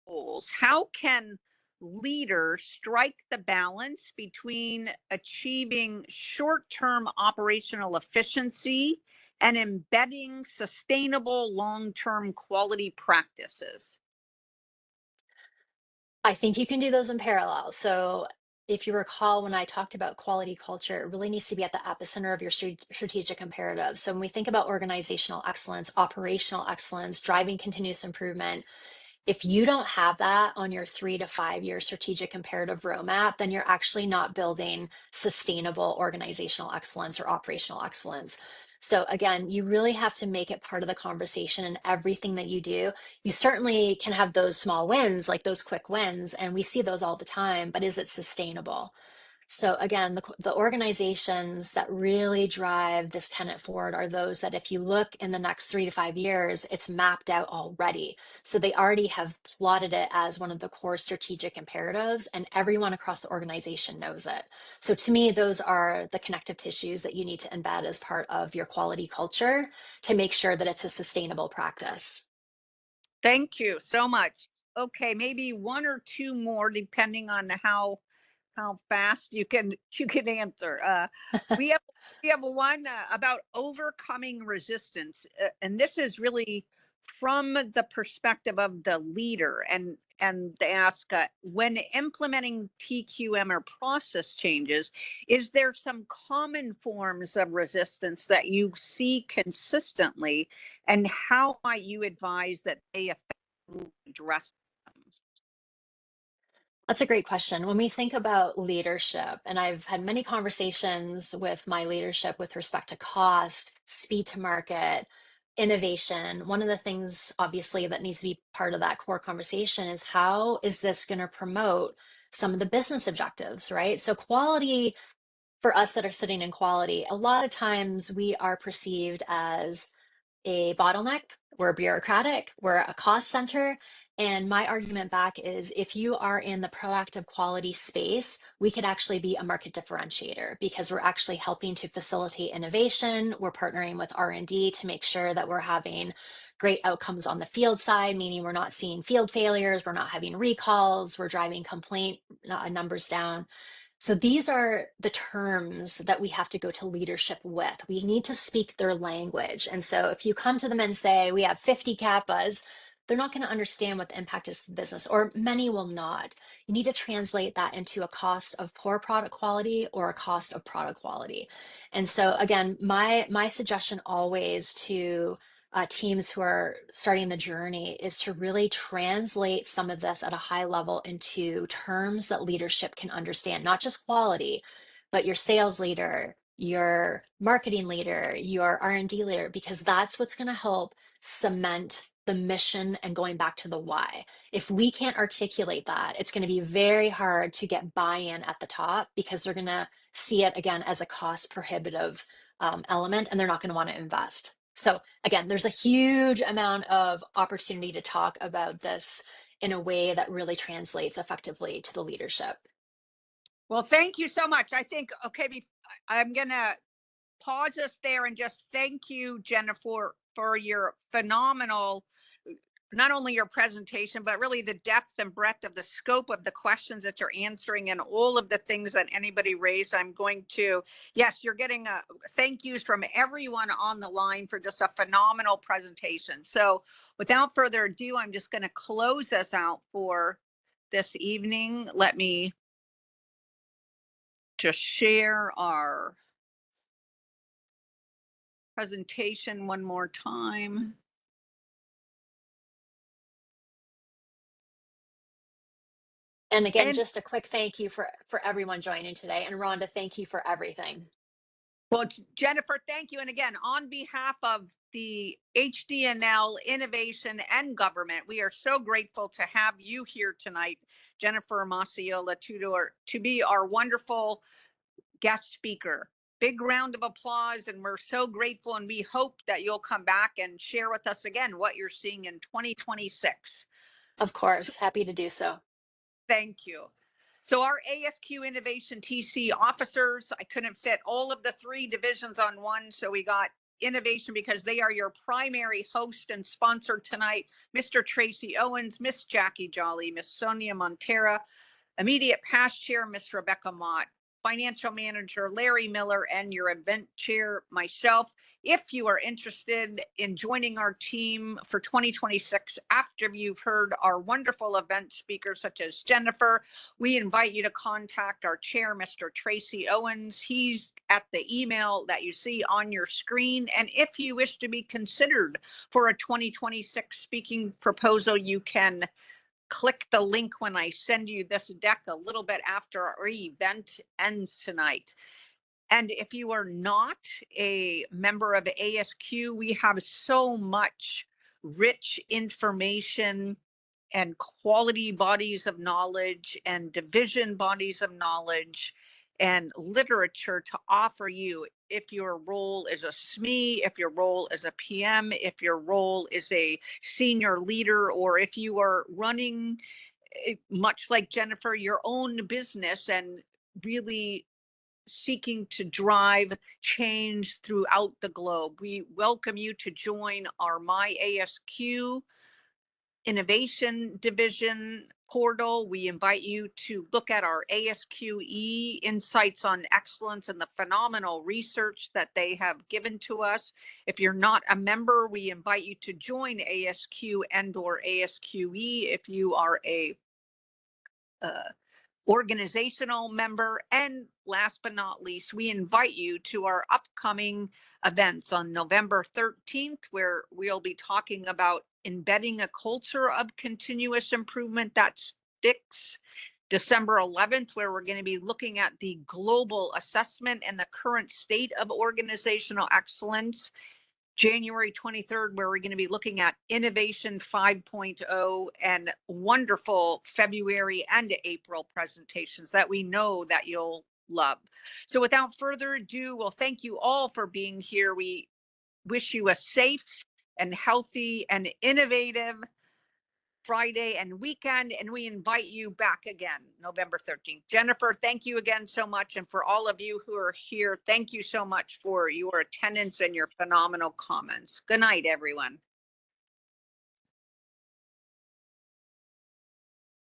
goals. How can leaders strike the balance between achieving short-term operational efficiency and embedding sustainable long-term quality practices? I think you can do those in parallel. So if you recall, when I talked about quality culture, it really needs to be at the epicenter of your strategic imperative. So when we think about organizational excellence, operational excellence, driving continuous improvement, if you don't have that on your 3 to 5 year strategic imperative roadmap, then you're actually not building sustainable organizational excellence or operational excellence. So again, you really have to make it part of the conversation in everything that you do. You certainly can have those small wins, like those quick wins, and we see those all the time, but is it sustainable? So again, the organizations that really drive this tenet forward are those that if you look in the next 3 to 5 years, it's mapped out already. So they already have plotted it as one of the core strategic imperatives, and everyone across the organization knows it. So to me, those are the connective tissues that you need to embed as part of your quality culture to make sure that it's a sustainable practice. Thank you so much. Okay, maybe one or two more, depending on how fast you can answer. We have we have one about overcoming resistance, and this is really from the perspective of the leader, and they ask, when implementing TQM or process changes, is there some common forms of resistance that you see consistently, and how might you advise that they effectively address them? That's a great question. When we think about leadership, and I've had many conversations with my leadership with respect to cost, speed to market, innovation, one of the things obviously that needs to be part of that core conversation is how is this going to promote some of the business objectives, right? So quality for us that are sitting in quality, a lot of times we are perceived as a bottleneck, we're bureaucratic, we're a cost center. And my argument back is if you are in the proactive quality space, we could actually be a market differentiator because we're actually helping to facilitate innovation. We're partnering with R&D to make sure that we're having great outcomes on the field side, meaning we're not seeing field failures, we're not having recalls, we're driving complaint numbers down. So these are the terms that we have to go to leadership with. We need to speak their language. And so if you come to them and say, we have 50 CAPAs, they're not going to understand what the impact is to the business, or many will not. You need to translate that into a cost of poor product quality or a cost of product quality. And so again, my suggestion always to teams who are starting the journey is to really translate some of this at a high level into terms that leadership can understand, not just quality, but your sales leader, your marketing leader, your R&D leader, because that's what's going to help cement the mission and going back to the why. If we can't articulate that, it's going to be very hard to get buy-in at the top because they're going to see it again as a cost prohibitive element and they're not going to want to invest. So again, there's a huge amount of opportunity to talk about this in a way that really translates effectively to the leadership. Well, thank you so much. I think, okay, I'm going to pause us there and just thank you, Jennifer, for your phenomenal, not only your presentation, but really the depth and breadth of the scope of the questions that you're answering and all of the things that anybody raised. I'm going to, yes, you're getting thank yous from everyone on the line for just a phenomenal presentation. So without further ado, I'm just going to close us out for this evening. Let me just share our presentation one more time. And again, And just a quick thank you for everyone joining today. And Rhonda, thank you for everything. well, Jennifer, thank you. And again, on behalf of the HDNL Innovation and Government, we are so grateful to have you here tonight, Jennifer Masiola, to be our wonderful guest speaker. Big round of applause, and we're so grateful, and we hope that you'll come back and share with us again what you're seeing in 2026. Of course, happy to do so. Thank you. So our ASQ Innovation TC officers, I couldn't fit all of the three divisions on one, so we got Innovation because they are your primary host and sponsor tonight. Mr. Tracy Owens, Miss Jackie Jolly, Miss Sonia Montera, immediate past chair, Miss Rebecca Mott, financial manager Larry Miller, and your event chair, myself. if you are interested in joining our team for 2026, after you've heard our wonderful event speakers such as Jennifer, we invite you to contact our chair, Mr. Tracy Owens. He's at the email that you see on your screen. And if you wish to be considered for a 2026 speaking proposal, you can click the link when I send you this deck a little bit after our event ends tonight. And if you are not a member of ASQ, we have so much rich information and quality bodies of knowledge and division bodies of knowledge and literature to offer you if your role is a SME, if your role is a PM, if your role is a senior leader, or if you are running, much like Jennifer, your own business and really seeking to drive change throughout the globe. We welcome you to join our My ASQ Innovation Division portal. We invite you to look at our ASQE Insights on Excellence and the phenomenal research that they have given to us. If you're not a member, we invite you to join ASQ and/or ASQE if you are a organizational member. And last but not least, we invite you to our upcoming events on November 13th, where we'll be talking about embedding a culture of continuous improvement that sticks. December 11th, where we're going to be looking at the global assessment and the current state of organizational excellence. January 23rd, where we're going to be looking at Innovation 5.0 and wonderful February and April presentations that we know that you'll love. So without further ado, well, thank you all for being here. We wish you a safe and healthy and innovative Friday and weekend, and we invite you back again November 13th. Jennifer, thank you again so much. And for all of you who are here, thank you so much for your attendance and your phenomenal comments. Good night, everyone.